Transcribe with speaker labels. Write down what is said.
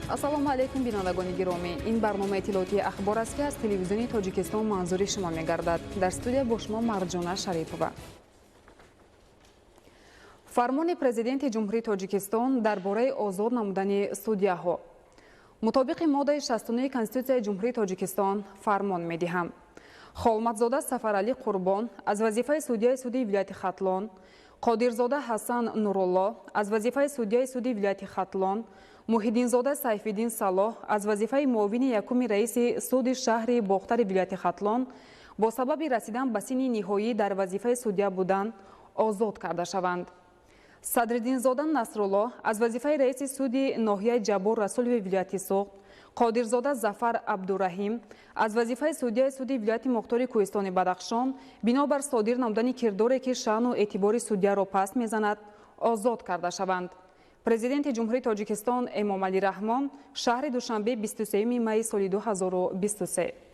Speaker 1: ассалому алайкум бинандагони гиромӣ. Ин барнома иттилоотии ахбор аст ки аз телевизиони Тоҷикистон манзури шумо мегардад. Дар студия бо шумо Марҷона Шарипова. фармони президенти ҷумҳурии Тоҷикистон дар бораи озод намудани судяҳо. мутобиқи моддаи 69 Конститутсияи ҷумҳурии Тоҷикистон фармон медиҳам. Холматзода Сафаралӣ Қурбон аз вазифаи судяи суди вилояти Хатлон, Қодирзода Ҳасан Нурулло аз вазифаи судяи суди вилояти Хатлон, Муҳиддинзода Сайфиддин Салоҳ аз вазифаи муовини якуми раиси суди шаҳри Бохтари вилояти Хатлон бо сабаби расидан ба синни ниҳоӣ дар вазифаи судя будан озод карда шаванд. Садриддинзода Насрулло аз вазифаи раиси суди ноҳияи Ҷаббор Расулови вилояти Суғд, Қодирзода Зафар Абдураҳим аз вазифаи судяи суди вилояти Мухтори Кӯҳистони Бадахшон бинобар содир намудани кирдоре ки шаъну эътибори судяро паст мезанад, озод карда шаванд. Президенти ҷумҳурии Тоҷикистон Эмомалӣ Раҳмон шаҳри Душанбе 23 майи соли 2023